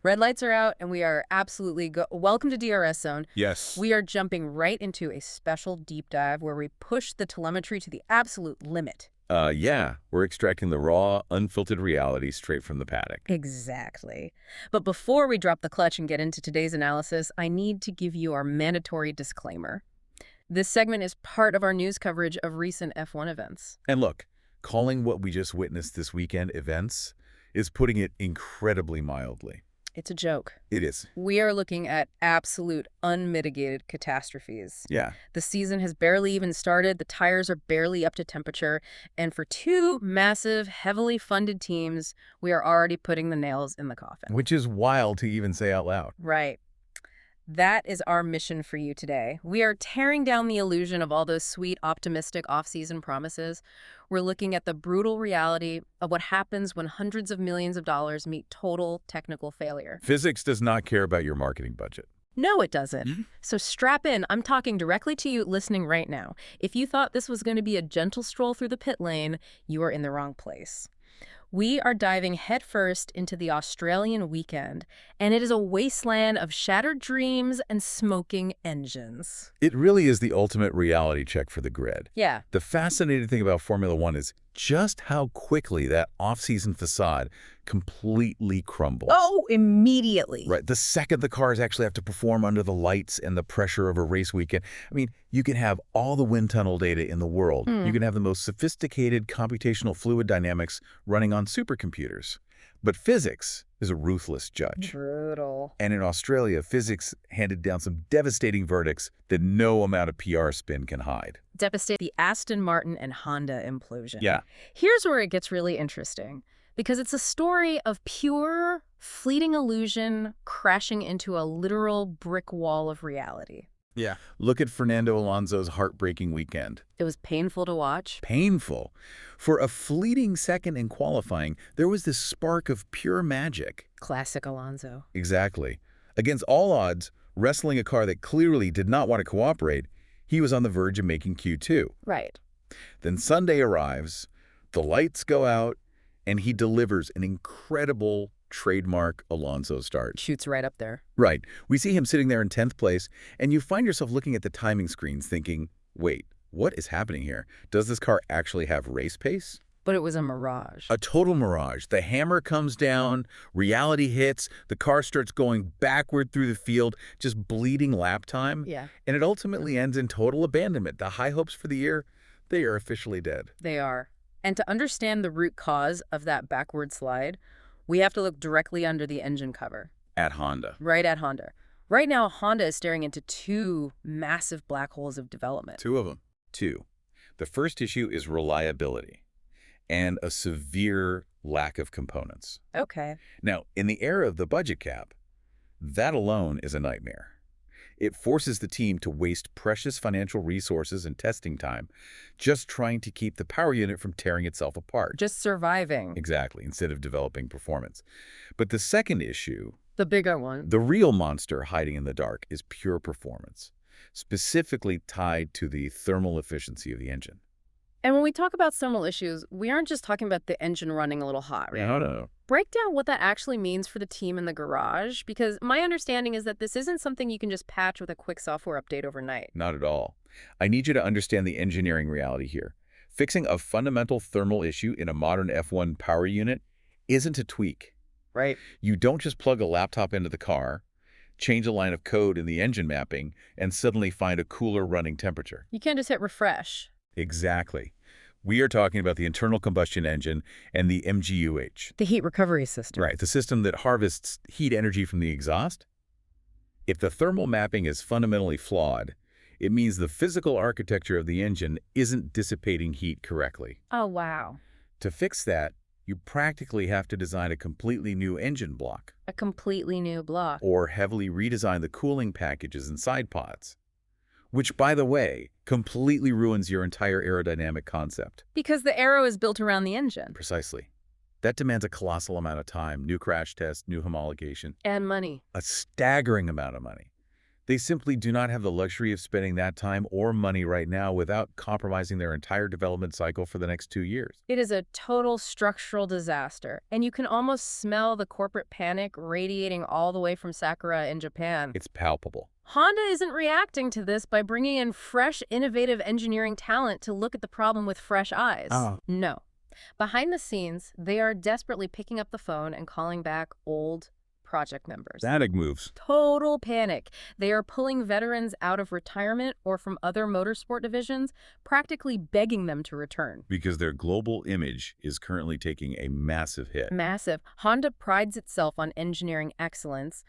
Red lights are out, and we are absolutely welcome to DRS Zone. Yes. We are jumping right into a special deep dive where we push the telemetry to the absolute limit. Yeah, we're extracting the raw, unfiltered reality straight from the paddock. Exactly. But before we drop the clutch and get into today's analysis, I need to give you our mandatory disclaimer. This segment is part of our news coverage of recent F1 events. And look, calling what we just witnessed this weekend events is putting it incredibly mildly. It's a joke. It is. We are looking at absolute, unmitigated catastrophes. Yeah. The season has barely even started, the tires are barely up to temperature, and for two massive, heavily funded teams, we are already putting the nails in the coffin. Which is wild to even say out loud. Right. That is our mission for you today. We are tearing down the illusion of all those sweet, optimistic off-season promises. We're looking at the brutal reality of what happens when hundreds of millions of dollars meet total technical failure. Physics does not care about your marketing budget. No, it doesn't. So strap in. I'm talking directly to you listening right now. If you thought this was going to be a gentle stroll through the pit lane, you are in the wrong place. We are diving headfirst into the Australian weekend, and it is a wasteland of shattered dreams and smoking engines. It really is the ultimate reality check for the grid. Yeah. The fascinating thing about Formula One is just how quickly that off-season facade completely crumbles. Oh, immediately. Right. The second the cars actually have to perform under the lights and the pressure of a race weekend, I mean, you can have all the wind tunnel data in the world. You can have the most sophisticated computational fluid dynamics running on supercomputers. But physics is a ruthless judge. Brutal. And in Australia, physics handed down some devastating verdicts that no amount of PR spin can hide. Devastate the Aston Martin and Honda implosion. Yeah. Here's where it gets really interesting, because it's a story of pure, fleeting illusion crashing into a literal brick wall of reality. Yeah. Look at Fernando Alonso's heartbreaking weekend. It was painful to watch. Painful. For a fleeting second in qualifying, there was this spark of pure magic. Classic Alonso. Exactly. Against all odds, wrestling a car that clearly did not want to cooperate, he was on the verge of making Q2. Right. Then Sunday arrives, the lights go out, and he delivers an incredible trademark Alonso start. Shoots right up there. Right. We see him sitting there in 10th place, and you find yourself looking at the timing screens thinking, wait, what is happening here? Does this car actually have race pace? But it was a mirage. A total mirage. The hammer comes down, reality hits, the car starts going backward through the field, just bleeding lap time. Yeah. And it ultimately ends in total abandonment. The high hopes for the year, they are officially dead. They are. And to understand the root cause of that backward slide, we have to look directly under the engine cover. At Honda. Right at Honda. Right now, Honda is staring into two massive black holes of development. Two of them. Two. The first issue is reliability and a severe lack of components. Okay. Now, in the era of the budget cap, that alone is a nightmare. It forces the team to waste precious financial resources and testing time just trying to keep the power unit from tearing itself apart. Just surviving. Exactly, instead of developing performance. But the second issue, The bigger one. the real monster hiding in the dark, is pure performance, specifically tied to the thermal efficiency of the engine. And when we talk about thermal issues, we aren't just talking about the engine running a little hot, right? No. Break down what that actually means for the team in the garage, because my understanding is that this isn't something you can just patch with a quick software update overnight. Not at all. I need you to understand the engineering reality here. Fixing a fundamental thermal issue in a modern F1 power unit isn't a tweak. Right. You don't just plug a laptop into the car, change a line of code in the engine mapping, and suddenly find a cooler running temperature. You can't just hit refresh. Exactly. We are talking about the internal combustion engine and the MGUH. The heat recovery system. Right, the system that harvests heat energy from the exhaust. If the thermal mapping is fundamentally flawed, it means the physical architecture of the engine isn't dissipating heat correctly. Oh, wow. To fix that, you practically have to design a completely new engine block. A completely new block. Or heavily redesign the cooling packages and side pods. Which, by the way, completely ruins your entire aerodynamic concept. Because the aero is built around the engine. Precisely. That demands a colossal amount of time, new crash tests, new homologation. And money. A staggering amount of money. They simply do not have the luxury of spending that time or money right now without compromising their entire development cycle for the next 2 years. It is a total structural disaster, and you can almost smell the corporate panic radiating all the way from Sakura in Japan. It's palpable. Honda isn't reacting to this by bringing in fresh, innovative engineering talent to look at the problem with fresh eyes. Oh. No. Behind the scenes, they are desperately picking up the phone and calling back old project members. Static moves. Total panic. They are pulling veterans out of retirement or from other motorsport divisions, practically begging them to return. Because their global image is currently taking a massive hit. Massive. Honda prides itself on engineering excellence.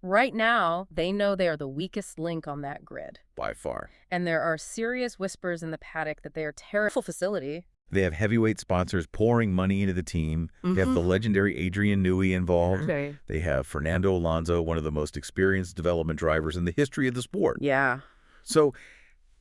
Right now, they know they are the weakest link on that grid. By far. And there are serious whispers in the paddock that they are terrible facility. They have heavyweight sponsors pouring money into the team. They have the legendary Adrian Newey involved. Okay. They have Fernando Alonso, one of the most experienced development drivers in the history of the sport. Yeah. So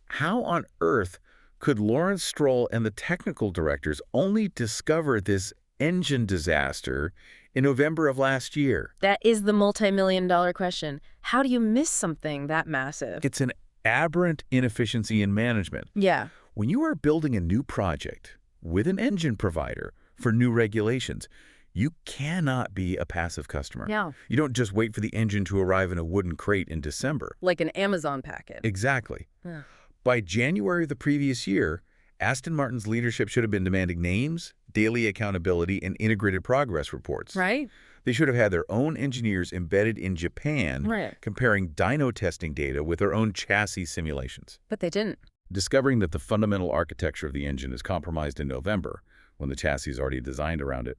how on earth could Lawrence Stroll and the technical directors only discover this engine disaster in November of last year? That is the multi-million-dollar question. How do you miss something that massive? It's an aberrant inefficiency in management. Yeah. When you are building a new project with an engine provider for new regulations, you cannot be a passive customer. No. You don't just wait for the engine to arrive in a wooden crate in December. Like an Amazon packet. Exactly. Yeah. By January of the previous year, Aston Martin's leadership should have been demanding names, daily accountability, and integrated progress reports. Right? They should have had their own engineers embedded in Japan, Right. comparing dyno testing data with their own chassis simulations. But they didn't. Discovering that the fundamental architecture of the engine is compromised in November, when the chassis is already designed around it,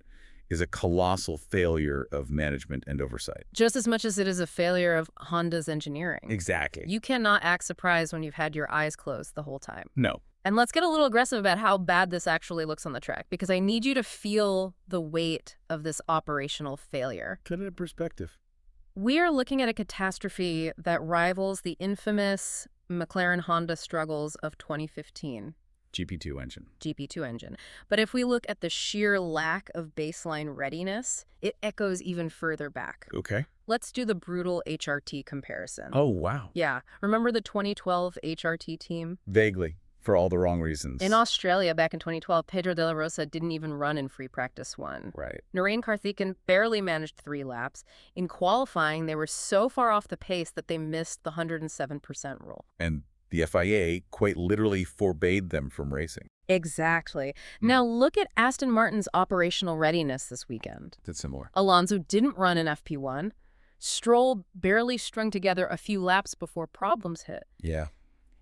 is a colossal failure of management and oversight. Just as much as it is a failure of Honda's engineering. Exactly. You cannot act surprised when you've had your eyes closed the whole time. No. And let's get a little aggressive about how bad this actually looks on the track, because I need you to feel the weight of this operational failure. Put it in perspective. We are looking at a catastrophe that rivals the infamous McLaren-Honda struggles of 2015. GP2 engine. GP2 engine. But if we look at the sheer lack of baseline readiness, it echoes even further back. Okay. Let's do the brutal HRT comparison. Oh, wow. Yeah. Remember the 2012 HRT team? Vaguely. For all the wrong reasons. In Australia back in 2012, Pedro de la Rosa didn't even run in free practice 1. Right. Narain Karthikeyan barely managed 3 laps. In qualifying, they were so far off the pace that they missed the 107% rule. And the FIA quite literally forbade them from racing. Exactly. Now look at Aston Martin's operational readiness this weekend. Did some more. Alonso didn't run in FP1. Stroll barely strung together a few laps before problems hit. Yeah.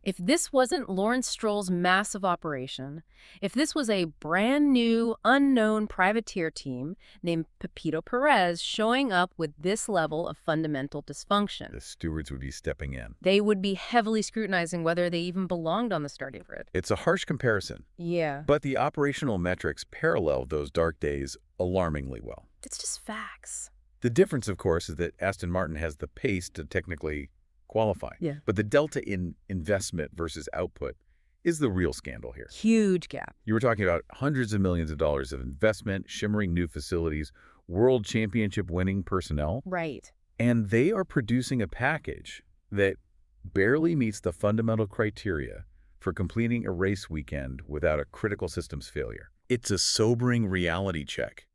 If this wasn't Lawrence Stroll's massive operation, if this was a brand new, unknown privateer team named Pepito Perez showing up with this level of fundamental dysfunction, The stewards would be stepping in. they would be heavily scrutinizing whether they even belonged on the starting grid. It's a harsh comparison, Yeah. but the operational metrics parallel those dark days alarmingly well. It's just facts. The difference, of course, is that Aston Martin has the pace to technically qualify. Yeah. But the delta in investment versus output is the real scandal here. Huge gap. You were talking about hundreds of millions of dollars of investment, shimmering new facilities, world championship winning personnel, Right. and they are producing a package that barely meets the fundamental criteria for completing a race weekend without a critical systems failure. It's a sobering reality check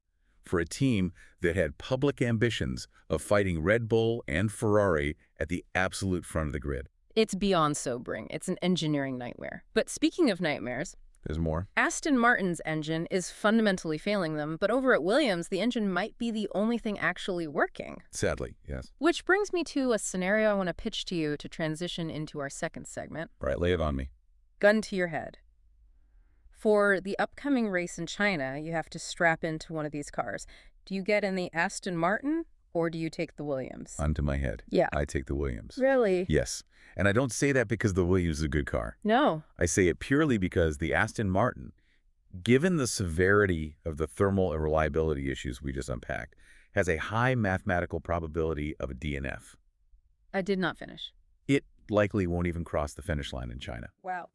for a team that had public ambitions of fighting Red Bull and Ferrari at the absolute front of the grid. It's beyond sobering. It's an engineering nightmare. But speaking of nightmares, There's more. Aston Martin's engine is fundamentally failing them, but over at Williams, the engine might be the only thing actually working. Sadly, yes. Which brings me to a scenario I want to pitch to you to transition into our second segment. Right, lay it on me. Gun to your head. For the upcoming race in China, you have to strap into one of these cars. Do you get in the Aston Martin or do you take the Williams? Onto my head. Yeah. I take the Williams. Really? Yes. And I don't say that because the Williams is a good car. No. I say it purely because the Aston Martin, given the severity of the thermal and reliability issues we just unpacked, has a high mathematical probability of a DNF. I did not finish. It likely won't even cross the finish line in China. Wow.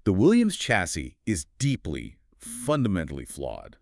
The Williams chassis is deeply, fundamentally flawed.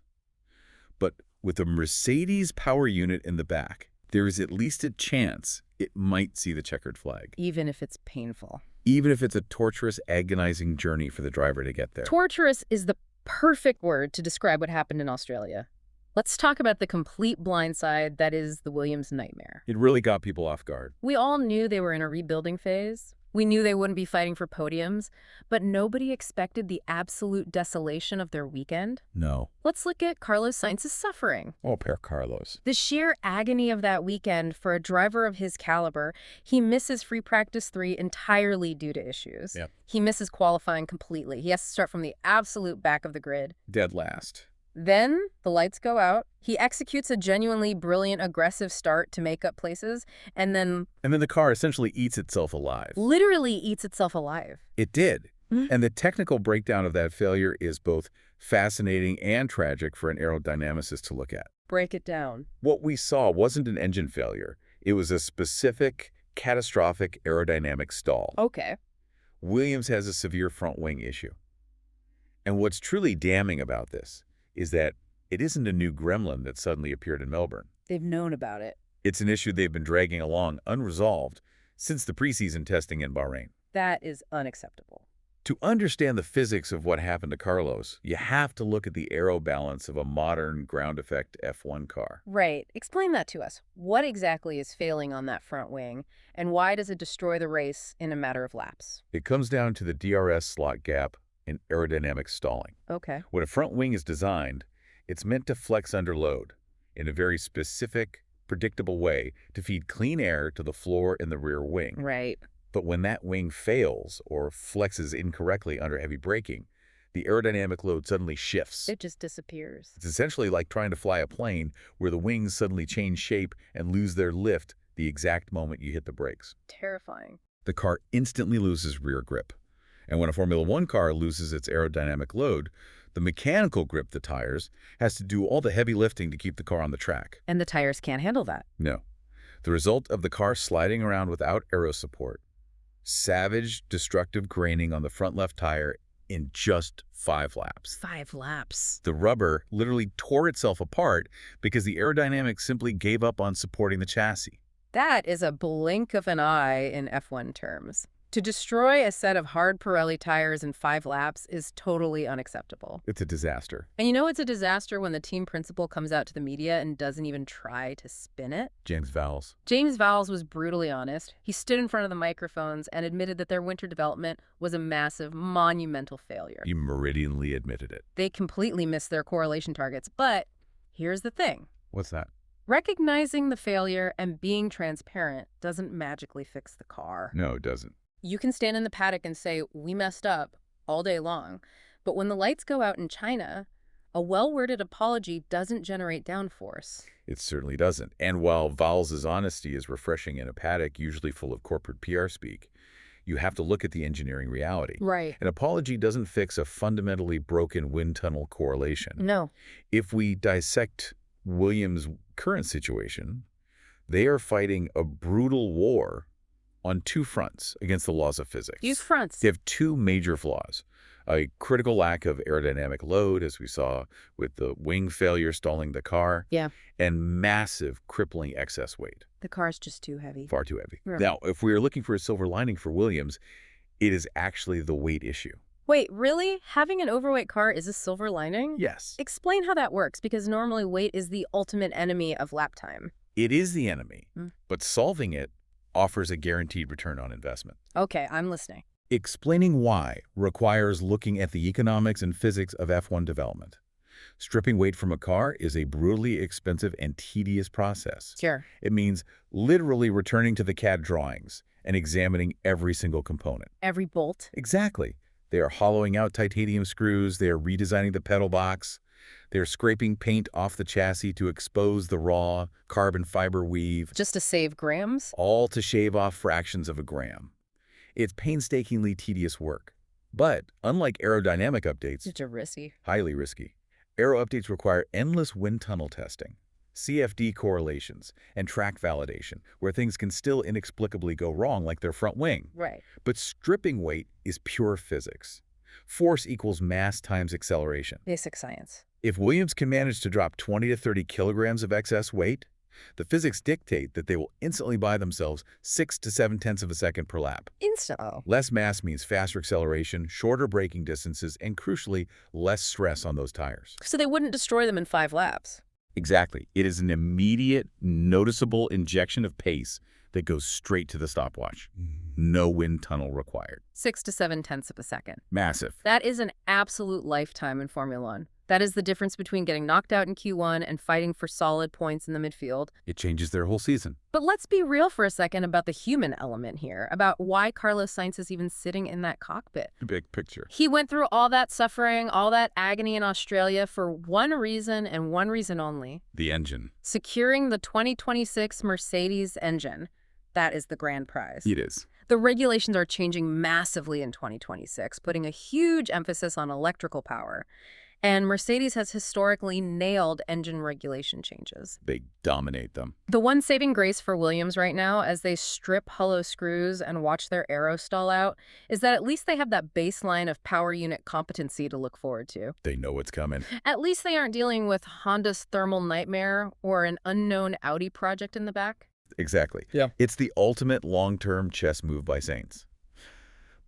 But with a Mercedes power unit in the back, there is at least a chance it might see the checkered flag. Even if it's painful. Even if it's a torturous, agonizing journey for the driver to get there. Torturous is the perfect word to describe what happened in Australia. Let's talk about the complete blindside that is the Williams nightmare. It really got people off guard. We all knew they were in a rebuilding phase. We knew they wouldn't be fighting for podiums, but nobody expected the absolute desolation of their weekend. No. Let's look at Carlos Sainz's suffering. Oh, Père Carlos. The sheer agony of that weekend for a driver of his caliber. He misses free practice 3 entirely due to issues. Yep. He misses qualifying completely. He has to start from the absolute back of the grid. Dead last. Then the lights go out. He executes a genuinely brilliant, aggressive start to make up places, and then the car essentially eats itself alive. literally eats itself alive. It did. Mhm. And the technical breakdown of that failure is both fascinating and tragic for an aerodynamicist to look at. Break it down. What we saw wasn't an engine failure. It was a specific, catastrophic aerodynamic stall. Okay. Williams has a severe front wing issue. And what's truly damning about this is that it isn't a new gremlin that suddenly appeared in Melbourne. They've known about it. It's an issue they've been dragging along unresolved since the preseason testing in Bahrain. That is unacceptable. To understand the physics of what happened to Carlos, you have to look at the aero balance of a modern ground effect F1 car. Right. Explain that to us. What exactly is failing on that front wing, and why does it destroy the race in a matter of laps? It comes down to the DRS slot gap in aerodynamic stalling. Okay. When a front wing is designed, it's meant to flex under load in a very specific, predictable way to feed clean air to the floor in the rear wing. Right. But when that wing fails or flexes incorrectly under heavy braking, the aerodynamic load suddenly shifts. It just disappears. It's essentially like trying to fly a plane where the wings suddenly change shape and lose their lift the exact moment you hit the brakes. Terrifying. The car instantly loses rear grip. And when a Formula One car loses its aerodynamic load, the mechanical grip, the tires, has to do all the heavy lifting to keep the car on the track. And the tires can't handle that. No. The result of the car sliding around without aero support, savage, destructive graining on the front left tire in just 5 laps. 5 laps. The rubber literally tore itself apart because the aerodynamics simply gave up on supporting the chassis. That is a blink of an eye in F1 terms. To destroy a set of hard Pirelli tires in 5 laps is totally unacceptable. It's a disaster. And you know it's a disaster when the team principal comes out to the media and doesn't even try to spin it? James Vowles. James Vowles was brutally honest. He stood in front of the microphones and admitted that their winter development was a massive, monumental failure. He meridianly admitted it. They completely missed their correlation targets. But here's the thing. What's that? Recognizing the failure and being transparent doesn't magically fix the car. No, it doesn't. You can stand in the paddock and say, we messed up all day long. But when the lights go out in China, a well-worded apology doesn't generate downforce. It certainly doesn't. And while Vowles' honesty is refreshing in a paddock usually full of corporate PR speak, you have to look at the engineering reality. Right. An apology doesn't fix a fundamentally broken wind tunnel correlation. No. If we dissect Williams' current situation, they are fighting a brutal war on 2 fronts against the laws of physics. Use fronts. They have 2 major flaws. A critical lack of aerodynamic load, as we saw with the wing failure stalling the car. Yeah. And massive, crippling excess weight. The car's just too heavy. Far too heavy. Yeah. Now, if we are looking for a silver lining for Williams, it is actually the weight issue. Wait, really? Having an overweight car is a silver lining? Yes. Explain how that works, because normally weight is the ultimate enemy of lap time. It is the enemy, but solving it offers a guaranteed return on investment. Okay, I'm listening. Explaining why requires looking at the economics and physics of F1 development. Stripping weight from a car is a brutally expensive and tedious process. Sure. It means literally returning to the CAD drawings and examining every single component. Every bolt. Exactly. They are hollowing out titanium screws. They are redesigning the pedal box. They are scraping paint off the chassis to expose the raw carbon fiber weave. Just to save grams? All to shave off fractions of a gram. It's painstakingly tedious work. But unlike aerodynamic updates, It's risky. highly risky, aero updates require endless wind tunnel testing, CFD correlations, and track validation, where things can still inexplicably go wrong like their front wing. Right. But stripping weight is pure physics. Force equals mass times acceleration. Basic science. If Williams can manage to drop 20 to 30 kilograms of excess weight, The physics dictate that they will instantly buy themselves 6 to 7 tenths of a second per lap. Instantly. Less mass means faster acceleration, shorter braking distances, and crucially, less stress on those tires. So they wouldn't destroy them in 5 laps. Exactly. It is an immediate, noticeable injection of pace that goes straight to the stopwatch. No wind tunnel required. 6 to 7 tenths of a second. Massive. That is an absolute lifetime in Formula One. That is the difference between getting knocked out in Q1 and fighting for solid points in the midfield. It changes their whole season. But let's be real for a second about the human element here, about why Carlos Sainz is even sitting in that cockpit. Big picture. He went through all that suffering, all that agony in Australia for one reason and one reason only. The engine. Securing the 2026 Mercedes engine. That is the grand prize. It is. The regulations are changing massively in 2026, putting a huge emphasis on electrical power. And Mercedes has historically nailed engine regulation changes. They dominate them. The one saving grace for Williams right now, as they strip hollow screws and watch their aero stall out, is that at least they have that baseline of power unit competency to look forward to. They know what's coming. At least they aren't dealing with Honda's thermal nightmare or an unknown Audi project in the back. Exactly. Yeah. It's the ultimate long-term chess move by Sainz.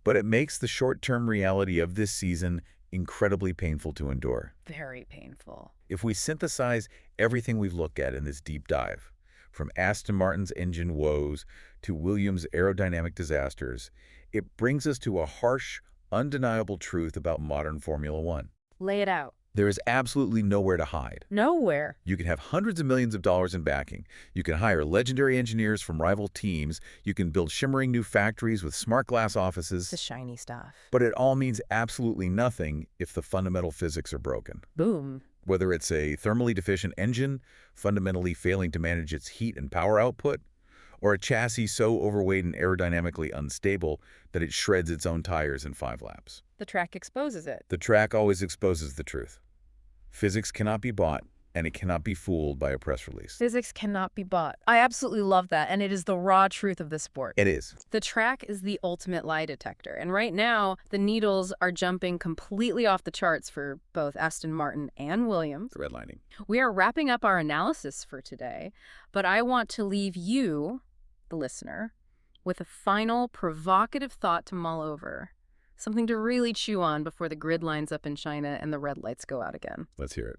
But it makes the short-term reality of this season incredibly painful to endure. Very painful. If we synthesize everything we've looked at in this deep dive, from Aston Martin's engine woes to Williams' aerodynamic disasters, it brings us to a harsh, undeniable truth about modern Formula One. Lay it out. There is absolutely nowhere to hide. Nowhere. You can have hundreds of millions of dollars in backing. You can hire legendary engineers from rival teams. You can build shimmering new factories with smart glass offices. The shiny stuff. But it all means absolutely nothing if the fundamental physics are broken. Boom. Whether it's a thermally deficient engine, fundamentally failing to manage its heat and power output, or a chassis so overweight and aerodynamically unstable that it shreds its own tires in 5 laps. The track exposes it. The track always exposes the truth. Physics cannot be bought, and it cannot be fooled by a press release. Physics cannot be bought. I absolutely love that, and it is the raw truth of the sport. It is. The track is the ultimate lie detector, and right now, the needles are jumping completely off the charts for both Aston Martin and Williams. Redlining. We are wrapping up our analysis for today, but I want to leave you, the listener, with a final provocative thought to mull over. Something to really chew on before the grid lines up in China and the red lights go out again. Let's hear it.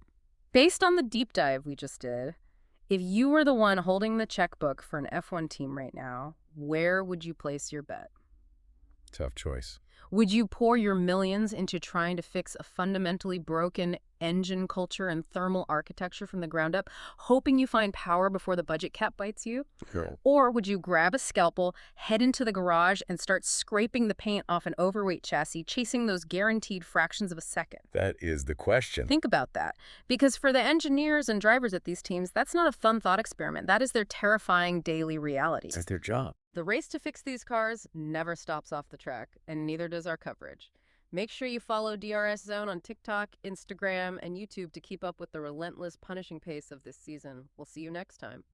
Based on the deep dive we just did, if you were the one holding the checkbook for an F1 team right now, where would you place your bet? Tough choice. Would you pour your millions into trying to fix a fundamentally broken engine culture and thermal architecture from the ground up, hoping you find power before the budget cap bites you? Cool. Or would you grab a scalpel, head into the garage, and start scraping the paint off an overweight chassis, chasing those guaranteed fractions of a second? That is the question. Think about that. Because for the engineers and drivers at these teams, that's not a fun thought experiment. That is their terrifying daily reality. That's their job. The race to fix these cars never stops off the track, and neither does our coverage. Make sure you follow DRS Zone on TikTok, Instagram, and YouTube to keep up with the relentless punishing pace of this season. We'll see you next time.